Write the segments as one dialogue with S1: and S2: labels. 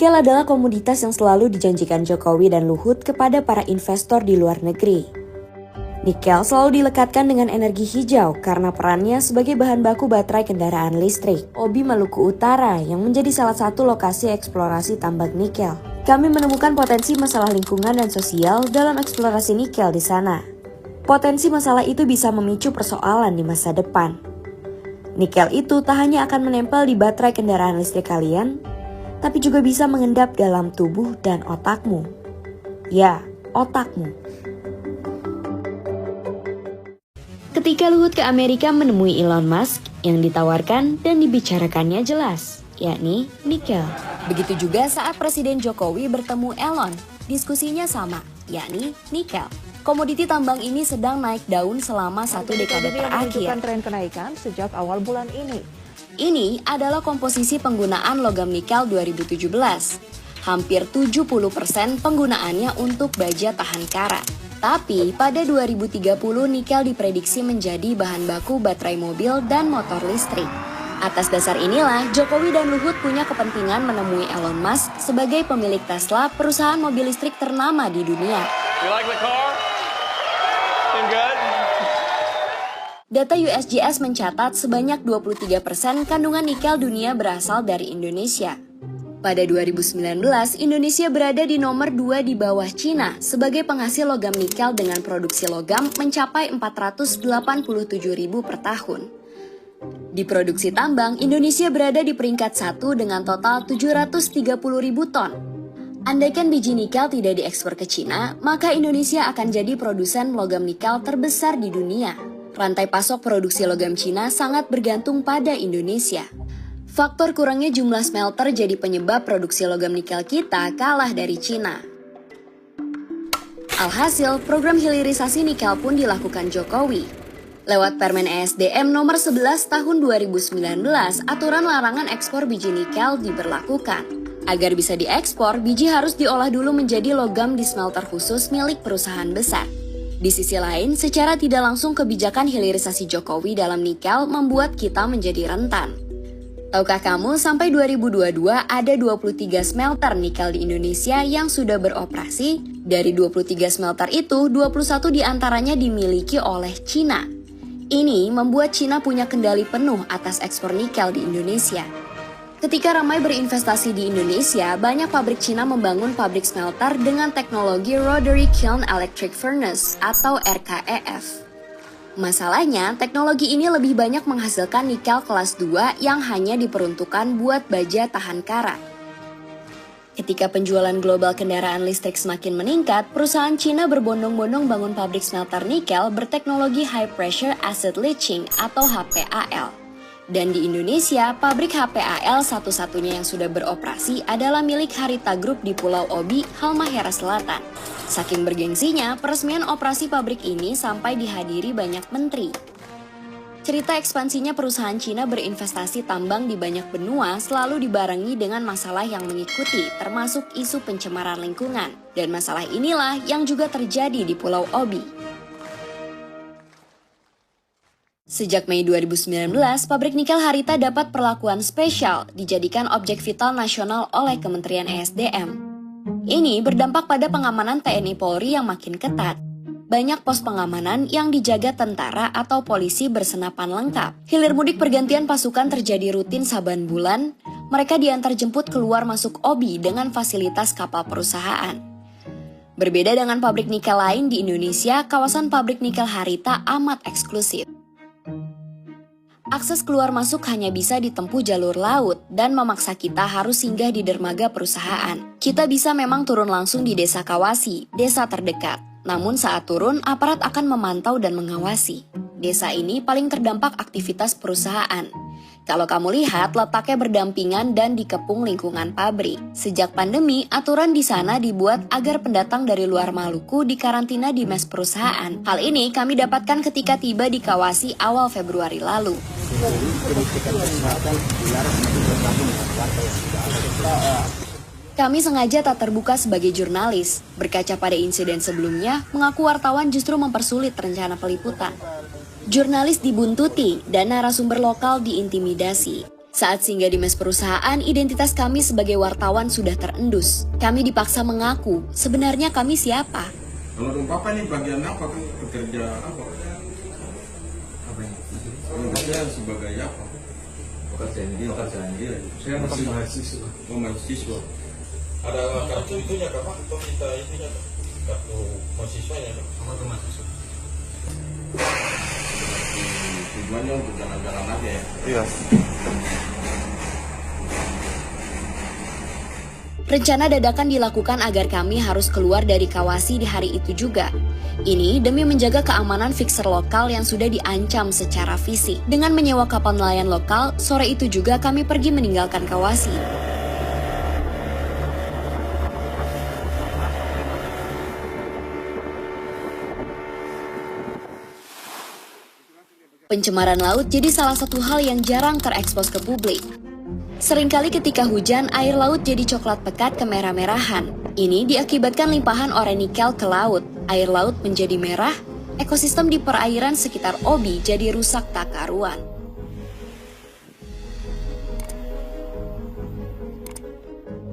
S1: Nikel adalah komoditas yang selalu dijanjikan Jokowi dan Luhut kepada para investor di luar negeri. Nikel selalu dilekatkan dengan energi hijau karena perannya sebagai bahan baku baterai kendaraan listrik. Obi Maluku Utara yang menjadi salah satu lokasi eksplorasi tambang nikel. Kami menemukan potensi masalah lingkungan dan sosial dalam eksplorasi nikel di sana. Potensi masalah itu bisa memicu persoalan di masa depan. Nikel itu tak hanya akan menempel di baterai kendaraan listrik kalian, tapi juga bisa mengendap dalam tubuh dan otakmu. Ya, otakmu. Ketika Luhut ke Amerika menemui Elon Musk, yang ditawarkan dan dibicarakannya jelas, yakni nikel. Begitu juga saat Presiden Jokowi bertemu Elon, diskusinya sama, yakni nikel. Komoditi tambang ini sedang naik daun selama 1 dekade terakhir.
S2: Tren kenaikan sejak awal bulan ini.
S1: Ini adalah komposisi penggunaan logam nikel 2017. Hampir 70% penggunaannya untuk baja tahan karat. Tapi pada 2030 nikel diprediksi menjadi bahan baku baterai mobil dan motor listrik. Atas dasar inilah Jokowi dan Luhut punya kepentingan menemui Elon Musk sebagai pemilik Tesla, perusahaan mobil listrik ternama di dunia. Data USGS mencatat sebanyak 23% kandungan nikel dunia berasal dari Indonesia. Pada 2019, Indonesia berada di nomor 2 di bawah Cina sebagai penghasil logam nikel dengan produksi logam mencapai 487.000 per tahun. Di produksi tambang, Indonesia berada di peringkat 1 dengan total 730.000 ton. Andaikan biji nikel tidak diekspor ke Cina, maka Indonesia akan jadi produsen logam nikel terbesar di dunia. Rantai pasok produksi logam Cina sangat bergantung pada Indonesia. Faktor kurangnya jumlah smelter jadi penyebab produksi logam nikel kita kalah dari Cina. Alhasil, program hilirisasi nikel pun dilakukan Jokowi. Lewat Permen ESDM nomor 11 tahun 2019, aturan larangan ekspor biji nikel diberlakukan. Agar bisa diekspor, biji harus diolah dulu menjadi logam di smelter khusus milik perusahaan besar. Di sisi lain, secara tidak langsung kebijakan hilirisasi Jokowi dalam nikel membuat kita menjadi rentan. Tahukah kamu sampai 2022 ada 23 smelter nikel di Indonesia yang sudah beroperasi? Dari 23 smelter itu, 21 diantaranya dimiliki oleh Cina. Ini membuat Cina punya kendali penuh atas ekspor nikel di Indonesia. Ketika ramai berinvestasi di Indonesia, banyak pabrik Cina membangun pabrik smelter dengan teknologi Rotary Kiln Electric Furnace atau RKEF. Masalahnya, teknologi ini lebih banyak menghasilkan nikel kelas 2 yang hanya diperuntukkan buat baja tahan karat. Ketika penjualan global kendaraan listrik semakin meningkat, perusahaan Cina berbondong-bondong bangun pabrik smelter nikel berteknologi High Pressure Acid Leaching atau HPAL. Dan di Indonesia, pabrik HPAL satu-satunya yang sudah beroperasi adalah milik Harita Group di Pulau Obi, Halmahera Selatan. Saking bergengsinya, peresmian operasi pabrik ini sampai dihadiri banyak menteri. Cerita ekspansinya perusahaan Cina berinvestasi tambang di banyak benua selalu dibarengi dengan masalah yang mengikuti, termasuk isu pencemaran lingkungan. Dan masalah inilah yang juga terjadi di Pulau Obi. Sejak Mei 2019, pabrik nikel Harita dapat perlakuan spesial dijadikan objek vital nasional oleh Kementerian ESDM. Ini berdampak pada pengamanan TNI Polri yang makin ketat. Banyak pos pengamanan yang dijaga tentara atau polisi bersenapan lengkap. Hilir mudik pergantian pasukan terjadi rutin saban bulan. Mereka diantar jemput keluar masuk Obi dengan fasilitas kapal perusahaan. Berbeda dengan pabrik nikel lain di Indonesia, kawasan pabrik nikel Harita amat eksklusif. Akses keluar masuk hanya bisa ditempuh jalur laut dan memaksa kita harus singgah di dermaga perusahaan. Kita bisa memang turun langsung di Desa Kawasi, desa terdekat. Namun saat turun, aparat akan memantau dan mengawasi. Desa ini paling terdampak aktivitas perusahaan. Kalau kamu lihat, letaknya berdampingan dan dikepung lingkungan pabrik. Sejak pandemi, aturan di sana dibuat agar pendatang dari luar Maluku dikarantina di mes perusahaan. Hal ini kami dapatkan ketika tiba di Kawasi awal Februari lalu. Kami sengaja tak terbuka sebagai jurnalis. Berkaca pada insiden sebelumnya, mengaku wartawan justru mempersulit rencana peliputan. Jurnalis dibuntuti dan narasumber lokal diintimidasi. Saat singgah di mes perusahaan, identitas kami sebagai wartawan sudah terendus. Kami dipaksa mengaku, sebenarnya kami siapa.
S3: Kalau dong papa nih bagian apa kan? Pekerja apa? Apa ini? Pekerja sebagai apa? Pekerjaan dia.
S4: Saya masih mahasiswa.
S3: Oh, mahasiswa.
S5: Ada kartu itunya kak Pak? Atau minta itunya kak? Kartu mahasiswanya kak?
S4: Kartu mahasiswa.
S3: Tujuannya untuk jalan-jalan aja ya?
S4: Iya.
S1: Rencana dadakan dilakukan agar kami harus keluar dari Kawasi di hari itu juga. Ini demi menjaga keamanan fixer lokal yang sudah diancam secara fisik. Dengan menyewa kapal nelayan lokal, sore itu juga kami pergi meninggalkan Kawasi. Pencemaran laut jadi salah satu hal yang jarang terekspos ke publik. Seringkali ketika hujan, air laut jadi coklat pekat kemerah-merahan. Ini diakibatkan limpahan ore nikel ke laut. Air laut menjadi merah, ekosistem di perairan sekitar Obi jadi rusak tak karuan.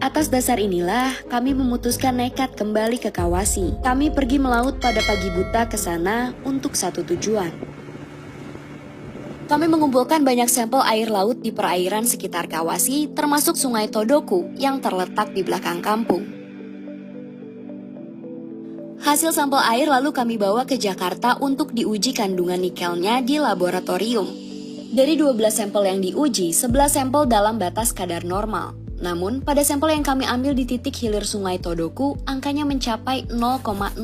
S1: Atas dasar inilah, kami memutuskan nekat kembali ke Kawasi. Kami pergi melaut pada pagi buta ke sana untuk satu tujuan. Kami mengumpulkan banyak sampel air laut di perairan sekitar Kawasi, termasuk Sungai Todoku yang terletak di belakang kampung. Hasil sampel air lalu kami bawa ke Jakarta untuk diuji kandungan nikelnya di laboratorium. Dari 12 sampel yang diuji, 11 sampel dalam batas kadar normal. Namun, pada sampel yang kami ambil di titik hilir Sungai Todoku, angkanya mencapai 0,056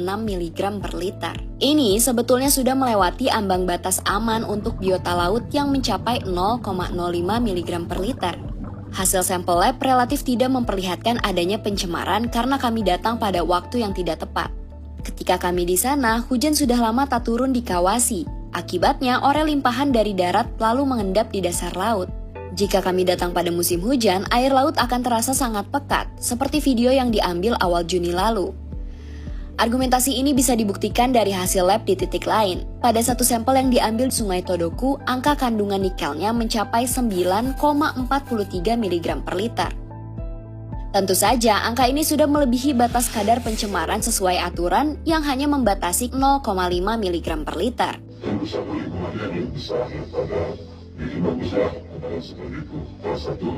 S1: mg per liter. Ini sebetulnya sudah melewati ambang batas aman untuk biota laut yang mencapai 0,05 mg per liter. Hasil sampel lab relatif tidak memperlihatkan adanya pencemaran karena kami datang pada waktu yang tidak tepat. Ketika kami di sana, hujan sudah lama tak turun di Kawasi. Akibatnya, ore limpahan dari darat lalu mengendap di dasar laut. Jika kami datang pada musim hujan, air laut akan terasa sangat pekat, seperti video yang diambil awal Juni lalu. Argumentasi ini bisa dibuktikan dari hasil lab di titik lain. Pada satu sampel yang diambil di Sungai Todoku, angka kandungan nikelnya mencapai 9,43 mg per liter. Tentu saja, angka ini sudah melebihi batas kadar pencemaran sesuai aturan yang hanya membatasi 0,5 mg per liter.
S6: Jadi baguslah adalah seperti itu. Salah satu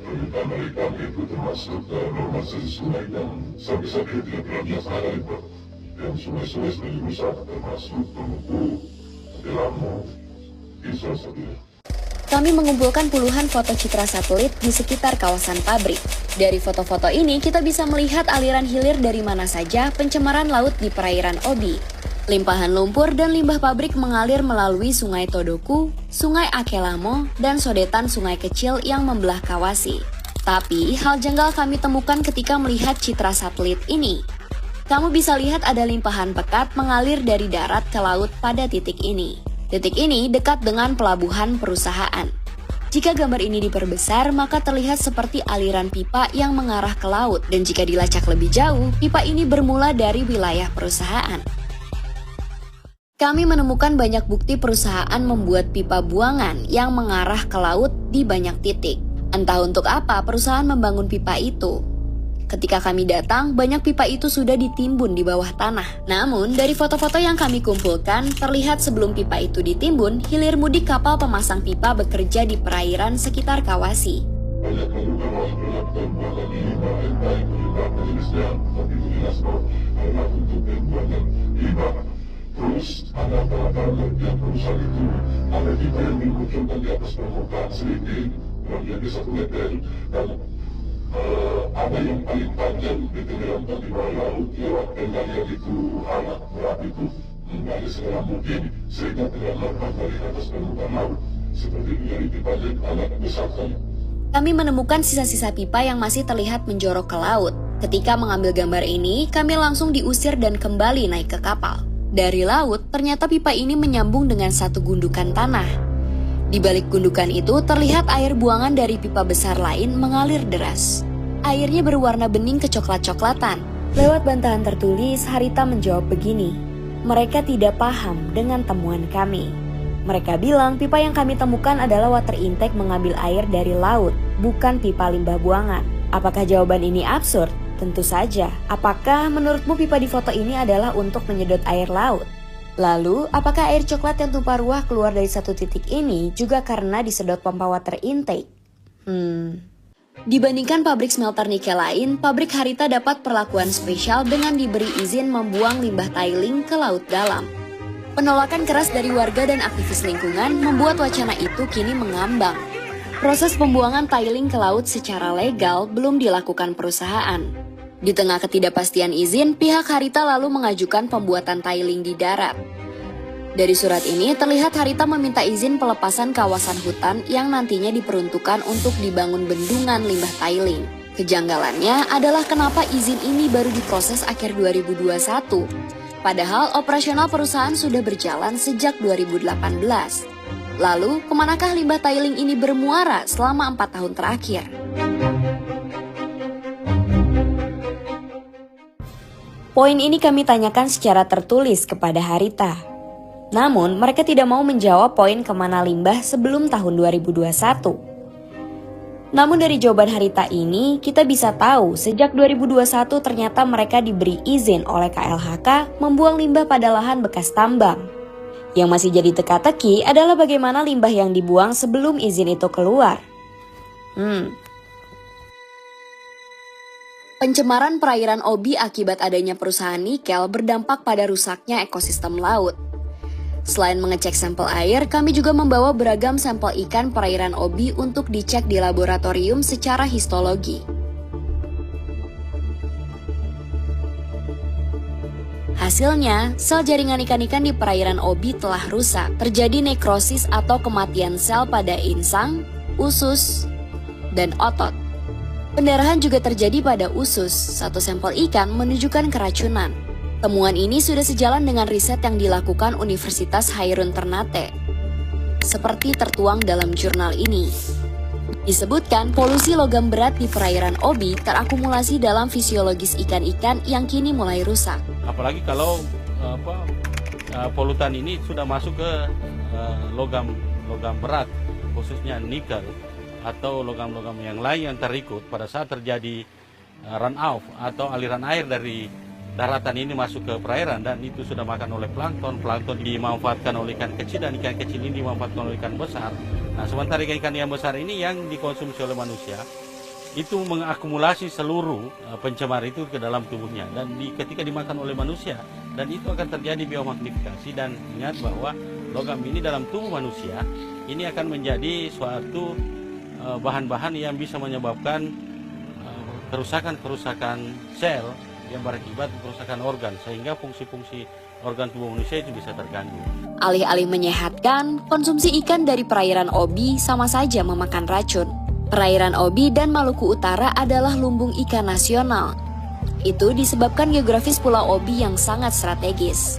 S6: permintaan dari kami itu termasuk normalisasi sungai dan sampai-sampai tidak pernah biasa itu. Dan sungai-sungai sudah dirusak termasuk Todoku, Delamo, itu salah satunya.
S1: Kami mengumpulkan puluhan foto citra satelit di sekitar kawasan pabrik. Dari foto-foto ini kita bisa melihat aliran hilir dari mana saja pencemaran laut di perairan Obi. Limpahan lumpur dan limbah pabrik mengalir melalui Sungai Todoku, Sungai Akelamo, dan sodetan sungai kecil yang membelah Kawasi. Tapi, hal janggal kami temukan ketika melihat citra satelit ini. Kamu bisa lihat ada limpahan pekat mengalir dari darat ke laut pada titik ini. Titik ini dekat dengan pelabuhan perusahaan. Jika gambar ini diperbesar, maka terlihat seperti aliran pipa yang mengarah ke laut. Dan jika dilacak lebih jauh, pipa ini bermula dari wilayah perusahaan. Kami menemukan banyak bukti perusahaan membuat pipa buangan yang mengarah ke laut di banyak titik. Entah untuk apa perusahaan membangun pipa itu. Ketika kami datang, banyak pipa itu sudah ditimbun di bawah tanah. Namun, dari foto-foto yang kami kumpulkan, terlihat sebelum pipa itu ditimbun, hilir mudik kapal pemasang pipa bekerja di perairan sekitar Kawasi.
S6: Banyak juga masih melakukan buangan limbah yang baik beberapa jenisnya, tapi itu jelas bahwa adalah untuk pembuangan limbah. Terus ada peralatan yang perusahaan itu ada pipa yang dimunculkan di atas permukaan sedikit, kemudian di 1 meter, dan ada yang paling panjang ditenggelamkan di bawah laut lewat penggalian itu alat berat itu menggali sedalam mungkin sehingga tenggelamkan dari atas permukaan laut seperti menjadi pipa yang alat besarkan.
S1: Kami menemukan sisa-sisa pipa yang masih terlihat menjorok ke laut. Ketika mengambil gambar ini, kami langsung diusir dan kembali naik ke kapal. Dari laut, ternyata pipa ini menyambung dengan satu gundukan tanah. Di balik gundukan itu, terlihat air buangan dari pipa besar lain mengalir deras. Airnya berwarna bening kecoklat-coklatan. Lewat bantahan tertulis, Harita menjawab begini, mereka tidak paham dengan temuan kami. Mereka bilang pipa yang kami temukan adalah water intake mengambil air dari laut, bukan pipa limbah buangan. Apakah jawaban ini absurd? Tentu saja. Apakah menurutmu pipa di foto ini adalah untuk menyedot air laut? Lalu, apakah air coklat yang tumpah ruah keluar dari satu titik ini juga karena disedot pompa water intake? Dibandingkan pabrik smelter nikel lain, pabrik Harita dapat perlakuan spesial dengan diberi izin membuang limbah tiling ke laut dalam. Penolakan keras dari warga dan aktivis lingkungan membuat wacana itu kini mengambang. Proses pembuangan tiling ke laut secara legal belum dilakukan perusahaan. Di tengah ketidakpastian izin, pihak Harita lalu mengajukan pembuatan tiling di darat. Dari surat ini terlihat Harita meminta izin pelepasan kawasan hutan yang nantinya diperuntukkan untuk dibangun bendungan limbah tiling. Kejanggalannya adalah kenapa izin ini baru diproses akhir 2021. Padahal operasional perusahaan sudah berjalan sejak 2018. Lalu, kemanakah limbah tiling ini bermuara selama 4 tahun terakhir? Poin ini kami tanyakan secara tertulis kepada Harita. Namun, mereka tidak mau menjawab poin kemana limbah sebelum tahun 2021. Namun dari jawaban Harita ini, kita bisa tahu sejak 2021 ternyata mereka diberi izin oleh KLHK membuang limbah pada lahan bekas tambang. Yang masih jadi teka-teki adalah bagaimana limbah yang dibuang sebelum izin itu keluar. Pencemaran perairan Obi akibat adanya perusahaan nikel berdampak pada rusaknya ekosistem laut. Selain mengecek sampel air, kami juga membawa beragam sampel ikan perairan Obi untuk dicek di laboratorium secara histologi. Hasilnya, sel jaringan ikan-ikan di perairan Obi telah rusak. Terjadi nekrosis atau kematian sel pada insang, usus, dan otot. Pendarahan juga terjadi pada usus. Satu sampel ikan menunjukkan keracunan. Temuan ini sudah sejalan dengan riset yang dilakukan Universitas Hairun Ternate, seperti tertuang dalam jurnal ini. Disebutkan polusi logam berat di perairan Obi terakumulasi dalam fisiologis ikan-ikan yang kini mulai rusak.
S7: Apalagi kalau polutan ini sudah masuk ke logam berat, khususnya nikel atau logam-logam yang lain yang terikut pada saat terjadi run off atau aliran air dari daratan ini masuk ke perairan, dan itu sudah makan oleh plankton dimanfaatkan oleh ikan kecil, dan ikan kecil ini dimanfaatkan oleh ikan besar. Nah, sementara ikan yang besar ini yang dikonsumsi oleh manusia itu mengakumulasi seluruh pencemar itu ke dalam tubuhnya, dan ketika dimakan oleh manusia, dan itu akan terjadi biomagnifikasi. Dan ingat bahwa logam ini dalam tubuh manusia ini akan menjadi suatu bahan-bahan yang bisa menyebabkan kerusakan sel yang berakibat kerusakan organ, sehingga fungsi-fungsi organ tubuh manusia itu bisa terganggu.
S1: Alih-alih menyehatkan, konsumsi ikan dari perairan Obi sama saja memakan racun. Perairan Obi dan Maluku Utara adalah lumbung ikan nasional. Itu disebabkan geografis Pulau Obi yang sangat strategis.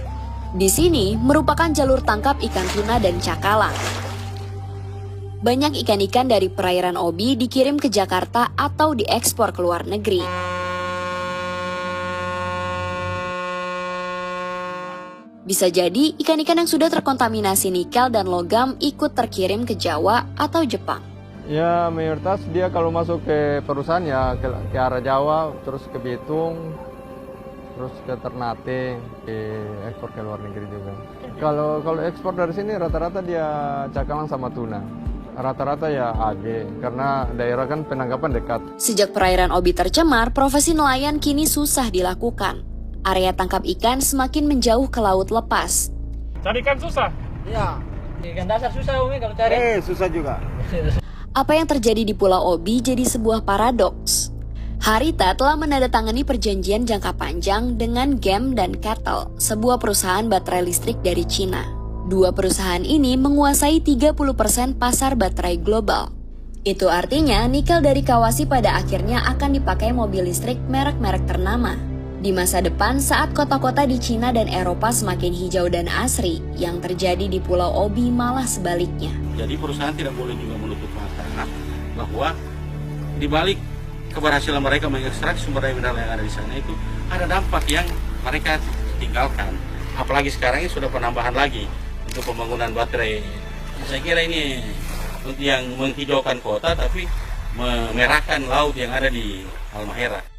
S1: Di sini merupakan jalur tangkap ikan tuna dan cakalang. Banyak ikan-ikan dari perairan Obi dikirim ke Jakarta atau diekspor ke luar negeri. Bisa jadi ikan-ikan yang sudah terkontaminasi nikel dan logam ikut terkirim ke Jawa atau Jepang.
S8: Ya, mayoritas dia kalau masuk ke perusahaan ya ke arah Jawa, terus ke Bitung, terus ke Ternate, ekspor ke luar negeri juga. Kalau ekspor dari sini rata-rata dia cakalang sama tuna. Rata-rata ya AG, karena daerah kan penangkapan dekat.
S1: Sejak perairan Obi tercemar, profesi nelayan kini susah dilakukan. Area tangkap ikan semakin menjauh ke laut lepas.
S9: Cari ikan susah?
S10: Iya, ikan dasar susah Umi kalau cari.
S8: Susah juga.
S1: Apa yang terjadi di Pulau Obi jadi sebuah paradoks. Harita telah menandatangani perjanjian jangka panjang dengan GEM dan Kettle, sebuah perusahaan baterai listrik dari Cina. Dua perusahaan ini menguasai 30% pasar baterai global. Itu artinya nikel dari Kawasi pada akhirnya akan dipakai mobil listrik merek-merek ternama. Di masa depan, saat kota-kota di Cina dan Eropa semakin hijau dan asri, yang terjadi di Pulau Obi malah sebaliknya.
S7: Jadi perusahaan tidak boleh juga menutup mata bahwa di balik keberhasilan mereka mengekstrak sumber daya mineral yang ada di sana itu ada dampak yang mereka tinggalkan. Apalagi sekarang ini sudah penambahan lagi untuk pembangunan baterai. Saya kira ini untuk yang menghijaukan kota tapi memerahkan laut yang ada di Halmahera.